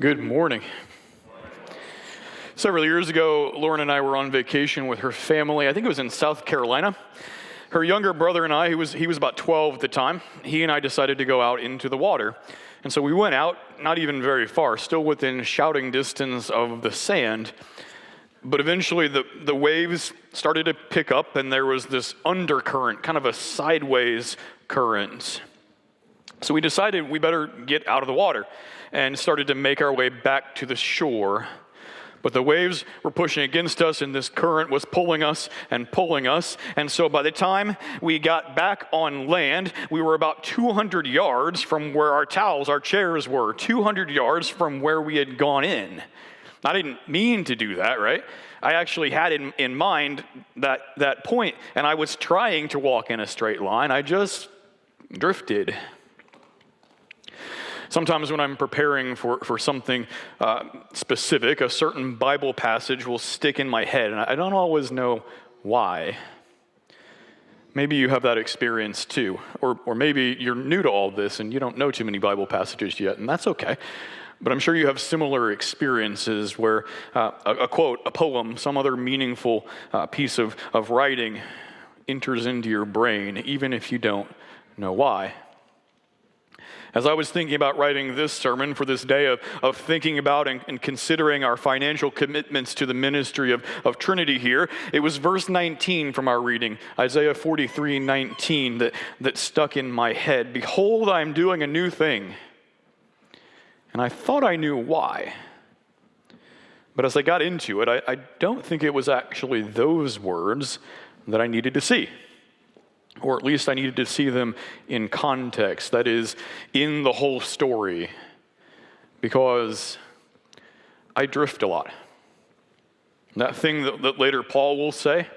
Good morning. Several years ago, Lauren and I were on vacation with her family. I think it was in South Carolina. Her younger brother and I, he was about 12 at the time, he and I decided to go out into the water. And so we went out, not even very far, still within shouting distance of the sand. But eventually the waves started to pick up and there was this undercurrent, kind of a sideways current. So we decided we better get out of the water and started to make our way back to the shore. But the waves were pushing against us and this current was pulling us. And so by the time we got back on land, we were about 200 yards from where our towels, our chairs were, 200 yards from where we had gone in. I didn't mean to do that, right? I actually had in mind that point, and I was trying to walk in a straight line. I just drifted. Sometimes when I'm preparing for something specific, a certain Bible passage will stick in my head, and I don't always know why. Maybe you have that experience too, or maybe you're new to all this and you don't know too many Bible passages yet, and that's okay. But I'm sure you have similar experiences where a quote, a poem, some other meaningful piece of writing enters into your brain, even if you don't know why. As I was thinking about writing this sermon for this day of thinking about and considering our financial commitments to the ministry of Trinity here, it was verse 19 from our reading, Isaiah 43:19, that stuck in my head. Behold, I am doing a new thing. And I thought I knew why. But as I got into it, I don't think it was actually those words that I needed to see. Or at least I needed to see them in context, that is, in the whole story. Because I drift a lot. That thing that later Paul will say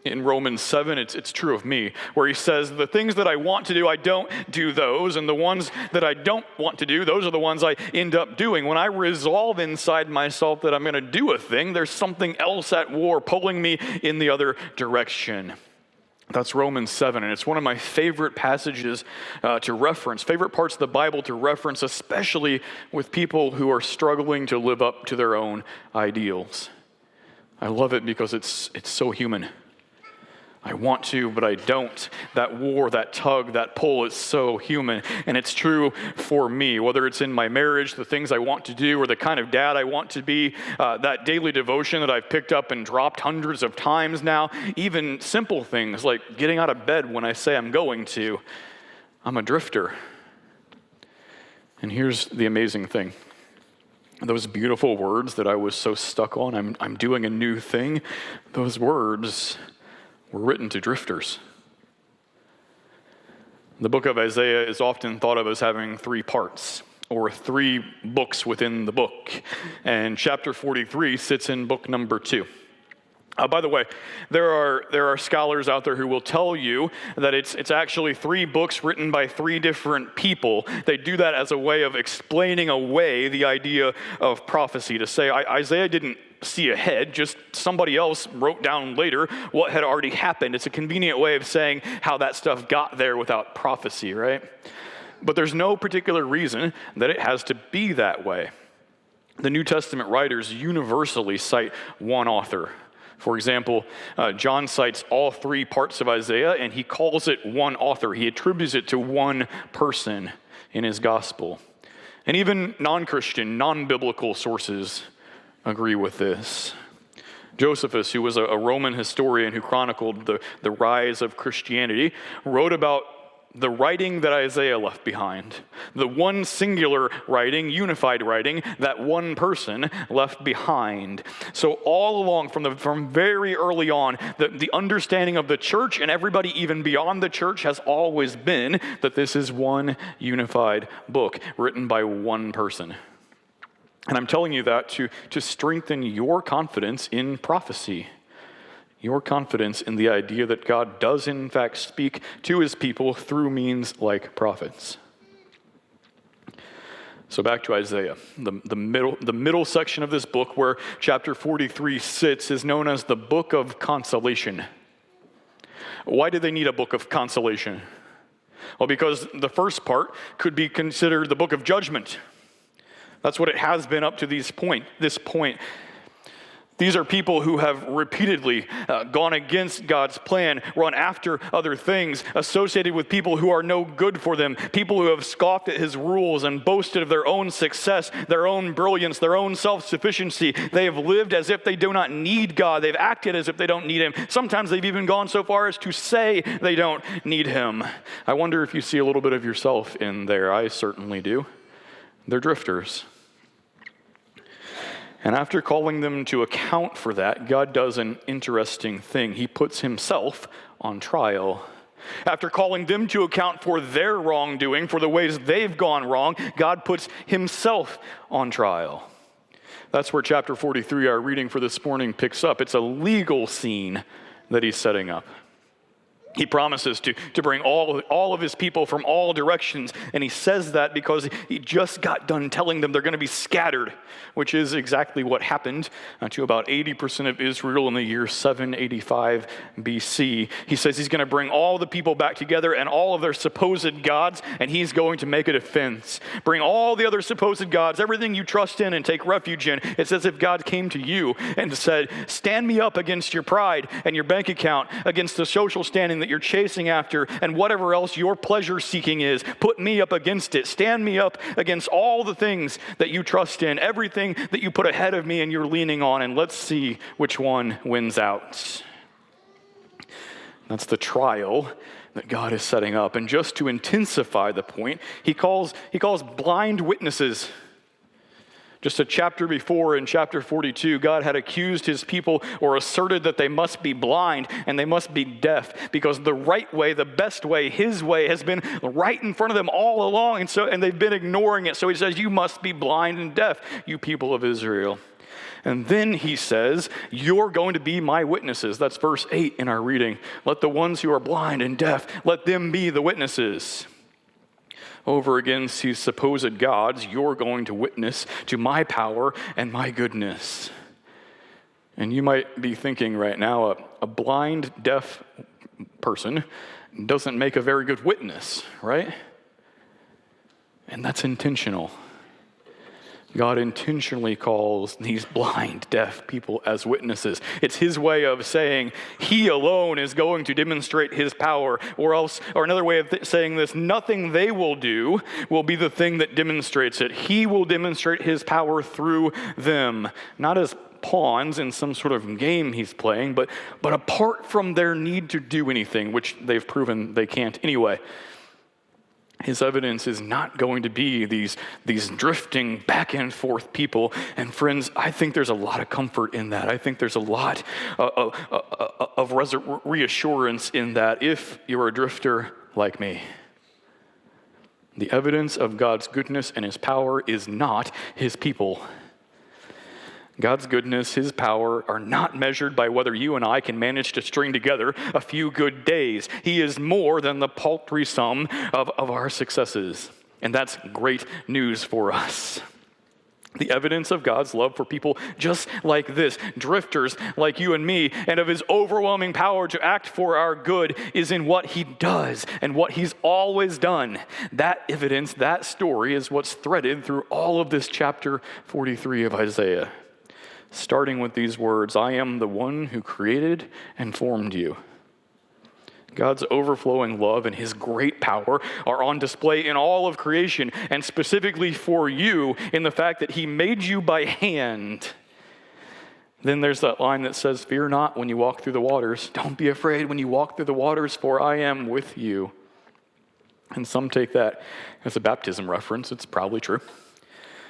in Romans 7, it's true of me, where he says, the things that I want to do, I don't do those, and the ones that I don't want to do, those are the ones I end up doing. When I resolve inside myself that I'm going to do a thing, there's something else at war pulling me in the other direction. That's Romans 7, and it's one of my favorite passages to reference, favorite parts of the Bible to reference, especially with people who are struggling to live up to their own ideals. I love it because it's so human. I want to, but I don't. That war, that tug, that pull is so human. And it's true for me, whether it's in my marriage, the things I want to do, or the kind of dad I want to be, that daily devotion that I've picked up and dropped hundreds of times now, even simple things like getting out of bed when I say I'm going to. I'm a drifter. And here's the amazing thing. Those beautiful words that I was so stuck on, I'm doing a new thing, those words were written to drifters. The book of Isaiah is often thought of as having three parts, or three books within the book. And chapter 43 sits in book number 2. By the way, there are scholars out there who will tell you that it's actually 3 books written by 3 different people. They do that as a way of explaining away the idea of prophecy, to say Isaiah didn't see ahead, just somebody else wrote down later what had already happened. It's a convenient way of saying how that stuff got there without prophecy, right? But there's no particular reason that it has to be that way. The New Testament writers universally cite one author. For example, John cites all 3 parts of Isaiah, and he calls it one author. He attributes it to one person in his gospel. And even non-Christian, non-biblical sources agree with this. Josephus, who was a Roman historian who chronicled the rise of Christianity, wrote about the writing that Isaiah left behind, the one singular writing, unified writing, that one person left behind. So all along, from very early on, the understanding of the church and everybody even beyond the church has always been that this is one unified book written by one person. And I'm telling you that to strengthen your confidence in prophecy. Your confidence in the idea that God does in fact speak to his people through means like prophets. So back to Isaiah. The middle section of this book where chapter 43 sits is known as the book of consolation. Why do they need a book of consolation? Well, because the first part could be considered the book of judgment. That's what it has been up to this point. These are people who have repeatedly gone against God's plan, run after other things, associated with people who are no good for them, people who have scoffed at his rules and boasted of their own success, their own brilliance, their own self-sufficiency. They have lived as if they do not need God. They've acted as if they don't need him. Sometimes they've even gone so far as to say they don't need him. I wonder if you see a little bit of yourself in there. I certainly do. They're drifters. And after calling them to account for that, God does an interesting thing. He puts himself on trial. After calling them to account for their wrongdoing, for the ways they've gone wrong, God puts himself on trial. That's where chapter 43, our reading for this morning, picks up. It's a legal scene that he's setting up. He promises to bring all of his people from all directions, and he says that because he just got done telling them they're going to be scattered, which is exactly what happened to about 80% of Israel in the year 785 BC. He says he's going to bring all the people back together and all of their supposed gods, and he's going to make a defense. Bring all the other supposed gods, everything you trust in and take refuge in. It's as if God came to you and said, stand me up against your pride and your bank account, against the social standing that you're chasing after, and whatever else your pleasure seeking is. Put me up against it. Stand me up against all the things that you trust in, everything that you put ahead of me and you're leaning on, and let's see which one wins out. That's the trial that God is setting up. And just to intensify the point, he calls blind witnesses. Just a chapter before, in chapter 42, God had accused his people or asserted that they must be blind and they must be deaf because the right way, the best way, his way has been right in front of them all along, and they've been ignoring it. So he says, you must be blind and deaf, you people of Israel. And then he says, you're going to be my witnesses. That's verse 8 in our reading. Let the ones who are blind and deaf, let them be the witnesses. Over against these supposed gods, you're going to witness to my power and my goodness. And you might be thinking right now, a blind, deaf person doesn't make a very good witness, right? And that's intentional. God intentionally calls these blind, deaf people as witnesses. It's his way of saying he alone is going to demonstrate his power, or another way of saying this, nothing they will do will be the thing that demonstrates it. He will demonstrate his power through them, not as pawns in some sort of game he's playing, but apart from their need to do anything, which they've proven they can't anyway. His evidence is not going to be these drifting back and forth people. And friends, I think there's a lot of comfort in that. I think there's a lot of reassurance in that if you're a drifter like me. The evidence of God's goodness and his power is not his people. God's goodness, his power are not measured by whether you and I can manage to string together a few good days. He is more than the paltry sum of our successes. And that's great news for us. The evidence of God's love for people just like this, drifters like you and me, and of his overwhelming power to act for our good is in what he does and what he's always done. That evidence, that story is what's threaded through all of this chapter 43 of Isaiah. Starting with these words, I am the one who created and formed you. God's overflowing love and his great power are on display in all of creation, and specifically for you in the fact that he made you by hand. Then there's that line that says, fear not when you walk through the waters. Don't be afraid when you walk through the waters, for I am with you. And some take that as a baptism reference. It's probably true.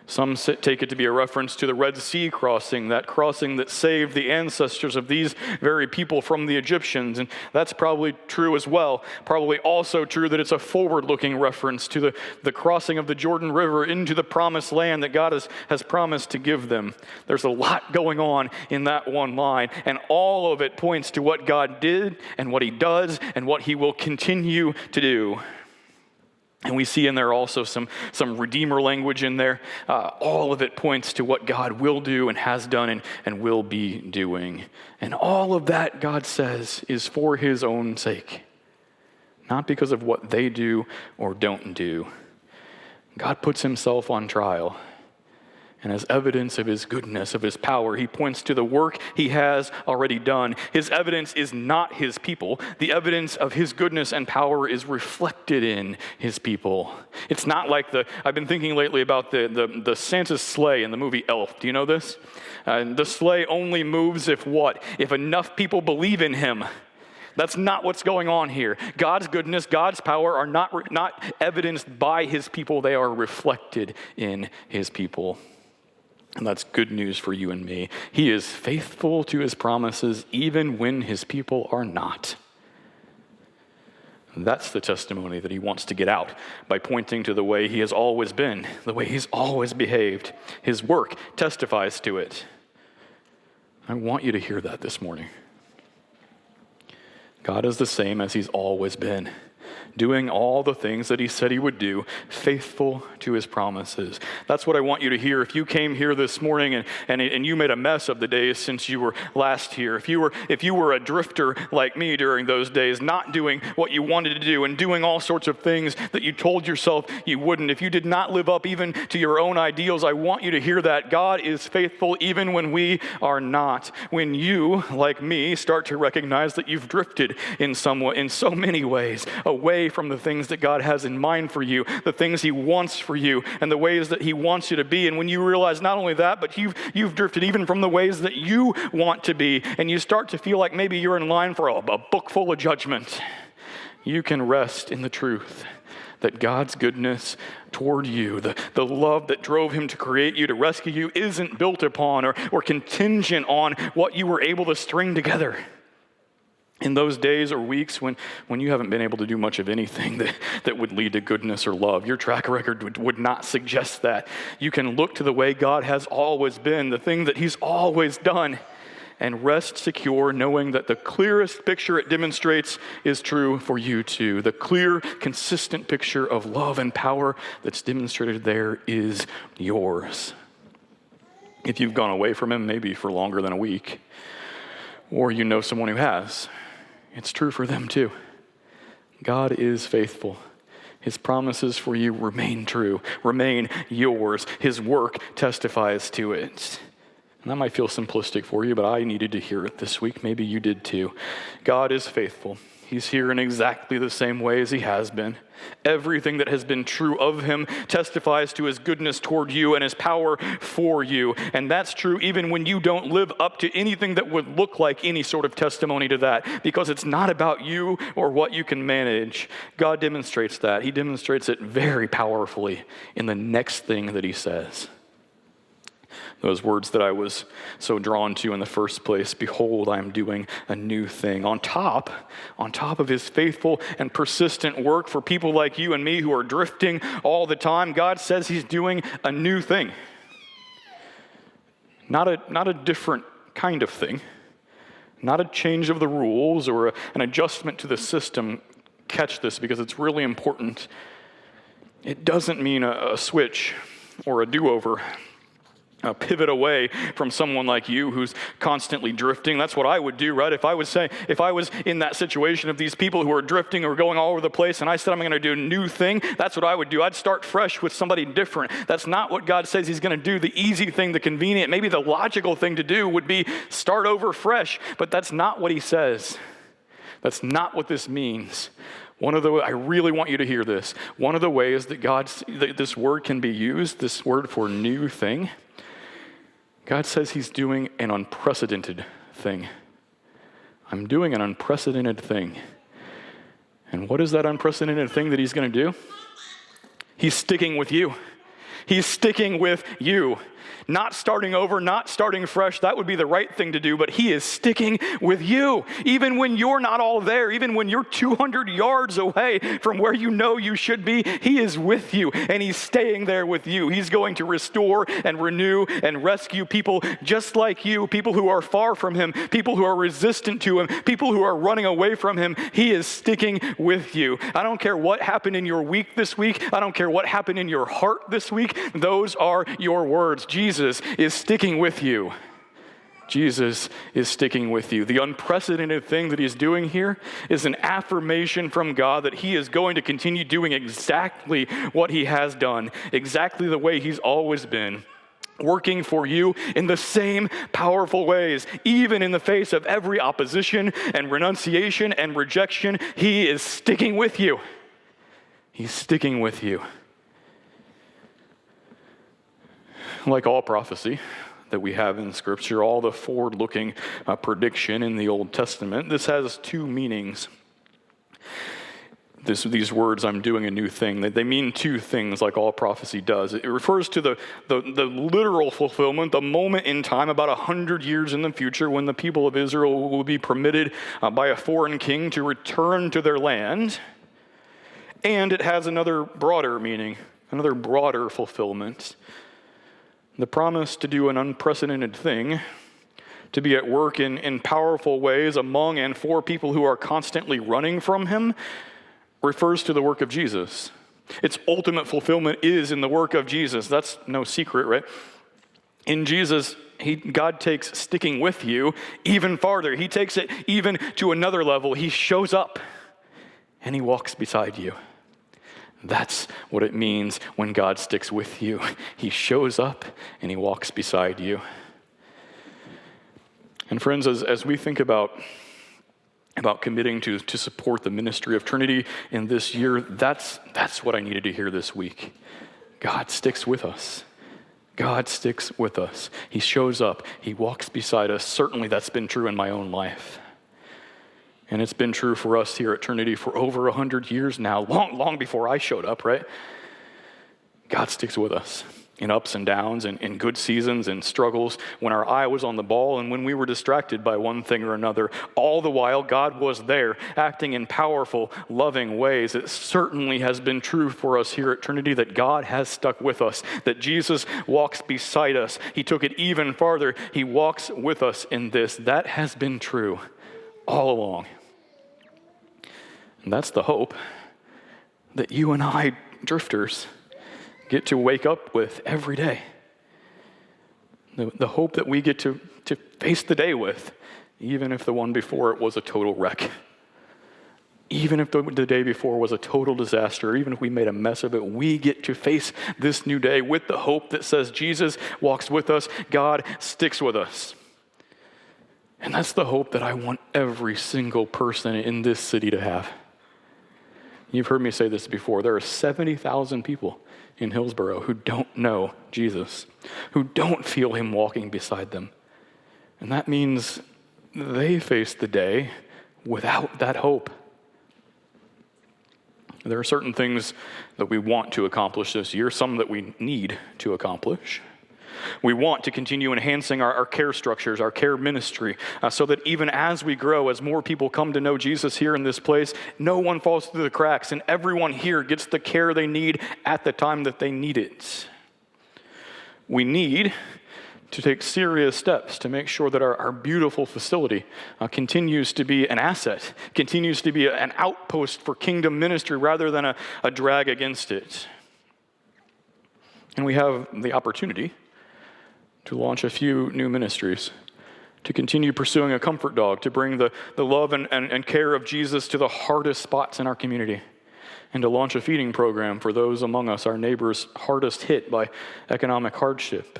Some take it to be a reference to the Red Sea crossing that saved the ancestors of these very people from the Egyptians. And that's probably true as well. Probably also true that it's a forward-looking reference to the crossing of the Jordan River into the promised land that God has promised to give them. There's a lot going on in that one line, and all of it points to what God did and what he does and what he will continue to do. And we see in there also some Redeemer language in there. All of it points to what God will do and has done and will be doing. And all of that, God says, is for his own sake. Not because of what they do or don't do. God puts himself on trial. And as evidence of his goodness, of his power, he points to the work he has already done. His evidence is not his people. The evidence of his goodness and power is reflected in his people. It's not like I've been thinking lately about the Santa's sleigh in the movie Elf. Do you know this? The sleigh only moves if what? If enough people believe in him. That's not what's going on here. God's goodness, God's power are not evidenced by his people. They are reflected in his people. And that's good news for you and me. He is faithful to his promises even when his people are not. That's the testimony that he wants to get out by pointing to the way he has always been, the way he's always behaved. His work testifies to it. I want you to hear that this morning. God is the same as he's always been, doing all the things that he said he would do, faithful to his promises. That's what I want you to hear. If you came here this morning and you made a mess of the days since you were last here, if you were a drifter like me during those days, not doing what you wanted to do and doing all sorts of things that you told yourself you wouldn't, if you did not live up even to your own ideals, I want you to hear that God is faithful even when we are not. When you, like me, start to recognize that you've drifted in so many ways, away from the things that God has in mind for you, the things he wants for you, and the ways that he wants you to be. And when you realize not only that, but you've drifted even from the ways that you want to be, and you start to feel like maybe you're in line for a book full of judgment, you can rest in the truth that God's goodness toward you, the love that drove him to create you, to rescue you, isn't built upon or contingent on what you were able to string together. In those days or weeks when you haven't been able to do much of anything that would lead to goodness or love, your track record would not suggest that. You can look to the way God has always been, the thing that he's always done, and rest secure knowing that the clearest picture it demonstrates is true for you too. The clear, consistent picture of love and power that's demonstrated there is yours. If you've gone away from him, maybe for longer than a week, or you know someone who has, it's true for them too. God is faithful. His promises for you remain true, remain yours. His work testifies to it. And that might feel simplistic for you, but I needed to hear it this week. Maybe you did too. God is faithful. He's here in exactly the same way as he has been. Everything that has been true of him testifies to his goodness toward you and his power for you. And that's true even when you don't live up to anything that would look like any sort of testimony to that, because it's not about you or what you can manage. God demonstrates that. He demonstrates it very powerfully in the next thing that he says. Those words that I was so drawn to in the first place, behold, I am doing a new thing. On top of his faithful and persistent work for people like you and me who are drifting all the time, God says he's doing a new thing. Not a different kind of thing. Not a change of the rules or an adjustment to the system. Catch this because it's really important. It doesn't mean a switch or a do-over. A pivot away from someone like you who's constantly drifting. That's what I would do, right? If I was in that situation of these people who are drifting or going all over the place and I said I'm going to do a new thing, that's what I would do. I'd start fresh with somebody different. That's not what God says he's going to do. The easy thing, the convenient, maybe the logical thing to do would be start over fresh, but that's not what he says. That's not what this means. I really want you to hear this. One of the ways that this word can be used, this word for new thing, God says he's doing an unprecedented thing. I'm doing an unprecedented thing. And what is that unprecedented thing that he's going to do? He's sticking with you. He's sticking with you. Not starting over, not starting fresh. That would be the right thing to do, but he is sticking with you. Even when you're not all there, even when you're 200 yards away from where you know you should be, he is with you and he's staying there with you. He's going to restore and renew and rescue people just like you, people who are far from him, people who are resistant to him, people who are running away from him. He is sticking with you. I don't care what happened in your week this week. I don't care what happened in your heart this week. Those are your words. Jesus is sticking with you. Jesus is sticking with you. The unprecedented thing that he's doing here is an affirmation from God that he is going to continue doing exactly what he has done, exactly the way he's always been. working for you in the same powerful ways. Even in the face of every opposition and renunciation and rejection, he is sticking with you. He's sticking with you. Like all prophecy that we have in Scripture, all the forward-looking prediction in the Old Testament, this has two meanings. These words, I'm doing a new thing, they mean two things like all prophecy does. It refers to the literal fulfillment, the moment in time about 100 years in the future when the people of Israel will be permitted by a foreign king to return to their land. And it has another broader meaning, another broader fulfillment. The promise to do an unprecedented thing, to be at work in powerful ways among and for people who are constantly running from him, refers to the work of Jesus. Its ultimate fulfillment is in the work of Jesus. That's no secret, right? In Jesus, God takes sticking with you even farther. He takes it even to another level. He shows up and he walks beside you. That's what it means when God sticks with you. He shows up and he walks beside you. And friends, as we think about committing to support the ministry of Trinity in this year, that's what I needed to hear this week. God sticks with us. God sticks with us. He shows up. He walks beside us. Certainly that's been true in my own life. And it's been true for us here at Trinity for over 100 years now, long before I showed up, right? God sticks with us in ups and downs, and in good seasons and struggles, when our eye was on the ball and when we were distracted by one thing or another. All the while, God was there, acting in powerful, loving ways. It certainly has been true for us here at Trinity that God has stuck with us, that Jesus walks beside us. He took it even farther. He walks with us in this. That has been true all along. And that's the hope that you and I, drifters, get to wake up with every day. The hope that we get to face the day with, even if the one before it was a total wreck. Even if the day before was a total disaster, even if we made a mess of it, we get to face this new day with the hope that says Jesus walks with us, God sticks with us. And that's the hope that I want every single person in this city to have. You've heard me say this before. There are 70,000 people in Hillsboro who don't know Jesus, who don't feel him walking beside them. And that means they face the day without that hope. There are certain things that we want to accomplish this year, some that we need to accomplish. We want to continue enhancing our care structures, our care ministry, so that even as we grow, as more people come to know Jesus here in this place, no one falls through the cracks and everyone here gets the care they need at the time that they need it. We need to take serious steps to make sure that our beautiful facility continues to be an asset, continues to be an outpost for kingdom ministry rather than a drag against it. And we have the opportunity to launch a few new ministries, to continue pursuing a comfort dog, to bring the love and care of Jesus to the hardest spots in our community, and to launch a feeding program for those among us, our neighbors hardest hit by economic hardship.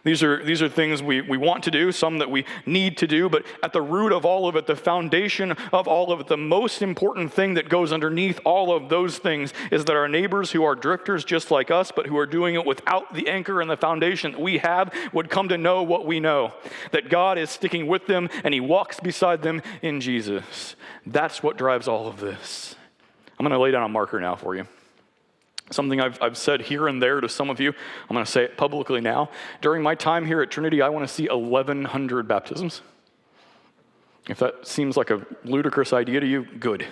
These are things we want to do, some that we need to do, but at the root of all of it, the foundation of all of it, the most important thing that goes underneath all of those things is that our neighbors who are drifters just like us, but who are doing it without the anchor and the foundation that we have, would come to know what we know, that God is sticking with them and he walks beside them in Jesus. That's what drives all of this. I'm going to lay down a marker now for you. Something I've said here and there to some of you. I'm going to say it publicly now. During my time here at Trinity, I want to see 1,100 baptisms. If that seems like a ludicrous idea to you, good.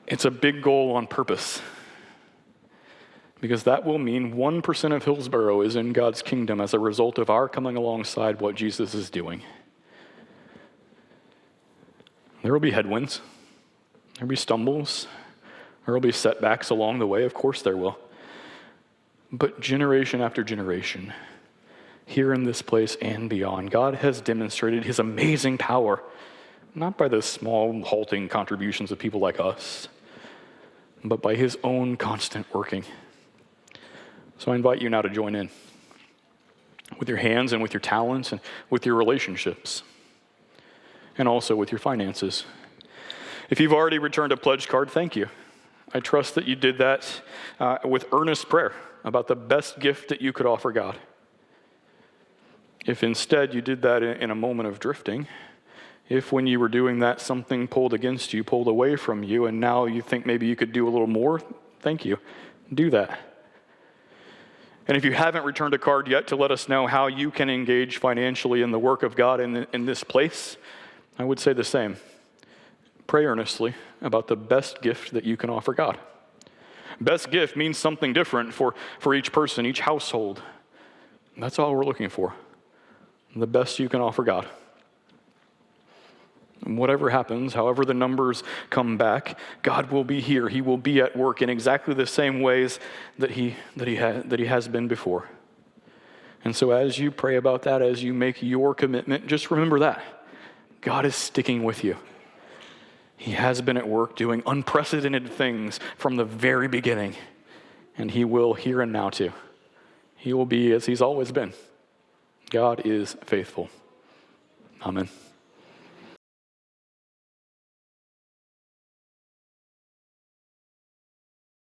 It's a big goal on purpose. Because that will mean 1% of Hillsboro is in God's kingdom as a result of our coming alongside what Jesus is doing. There will be headwinds. There will be stumbles. There will be setbacks along the way, of course there will. But generation after generation, here in this place and beyond, God has demonstrated his amazing power, not by the small, halting contributions of people like us, but by his own constant working. So I invite you now to join in with your hands and with your talents and with your relationships and also with your finances. If you've already returned a pledge card, thank you. I trust that you did that with earnest prayer about the best gift that you could offer God. If instead you did that in a moment of drifting, if when you were doing that something pulled against you, pulled away from you, and now you think maybe you could do a little more, thank you. Do that. And if you haven't returned a card yet to let us know how you can engage financially in the work of God in this place, I would say the same. Pray earnestly about the best gift that you can offer God. Best gift means something different for each person, each household. That's all we're looking for. The best you can offer God. And whatever happens, however the numbers come back, God will be here. He will be at work in exactly the same ways that he has been before. And so as you pray about that, as you make your commitment, just remember that. God is sticking with you. He has been at work doing unprecedented things from the very beginning. And he will here and now too. He will be as he's always been. God is faithful. Amen.